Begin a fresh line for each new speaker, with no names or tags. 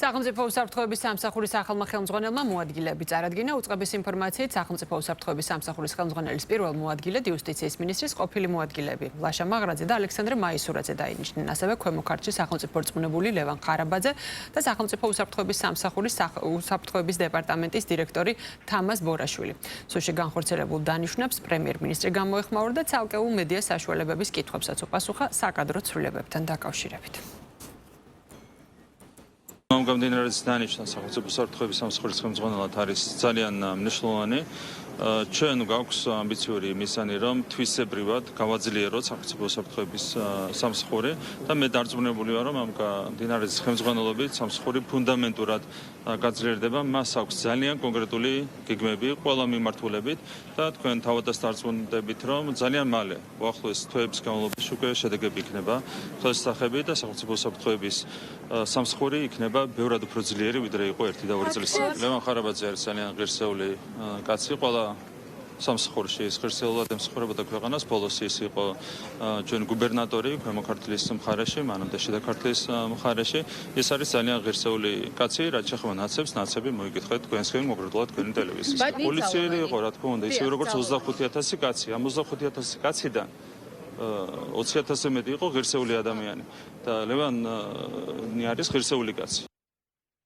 სახელმწიფო უსაფრთხოების სამსახურის ახალმა ხელმძღვანელმა მოადგილეები წარადგინა. უწყების ინფორმაციით სახელმწიფო უსაფრთხოების სამსახურის ხელმძღვანელის პირველ მოადგილედ იუსტიციის მინისტრის ყოფილი მოადგილეები ლაშა მაღრაძე და ალექსანდრე მაისურაძე დაინიშნენ. ასევე ქვემო ქართლში სახელმწიფო რწმუნებული ლევან ხარაბაძე და სახელმწიფო უსაფრთხოების სამსახურის უსაფრთხოების დეპარტამენტის დირექტორი თამას ბორაშვილი. სულში განხორციელებულ დანიშვნებს პრემიერ-მინისტრი გამოეხმაურა და ცალკეულ მედია საშუალებების კითხვებსაც უპასუხა საკადრო ცვლილებებთან დაკავშირებით.
გამომდინარე დანიშნა სახელმწიფო უსაფრთხოების სამსახურის ხელმძღვანელად არის ძალიან მნიშვნელოვანი. ჩვენ გვაქვს ამბიციური მისანი, რომ თვისებრივად გავაძლიეროთ სახელმწიფო უსაფრთხოების სამსახური და მე დარწმუნებული ვარ, რომ ამ გამომდინარე ხელმძღვანელობით სამსახური ფუნდამენტურად გაძლიერდება. მას აქვს ძალიან კონკრეტული გეგმები ყველა მიმართულებით და თქვენ თავადაც დარწმუნდებით, რომ ძალიან მალე უახლოეს თვეების განმავლობაში უკვე შედეგები იქნება ხელისსახები და სახელმწიფო უსაფრთხოების სამსახური იქნება ბევრად უფრო ძლიერი, ვიდრე იყო 1 და 2 წლის წინ. ლევან ხარაბაძე არის ძალიან ღირსეული კაცი, ყველა სამსახურში ის ღირსეულად ემსახურებოდა ქვეყანას. ბოლოს ის იყო ჩვენ გუბერნატორი ქვემო ქართლის მხარეში, მანამდე შიდა ქართლის მხარეში. ის არის ძალიან ღირსეული კაცი, რაც შეეხება ნაცები მოიგითხეთ თქვენსკენ მოგრდულად თქვენი ტელევიზიის. პოლიციელი იყო, რა თქმა უნდა, ისე როგორც 25,000 კაცი. ამ 25,000 კაციდან 20,000-ზე მეტი იყო ღირსეული ადამიანი და ლევანი არის ღირსეული კაცი.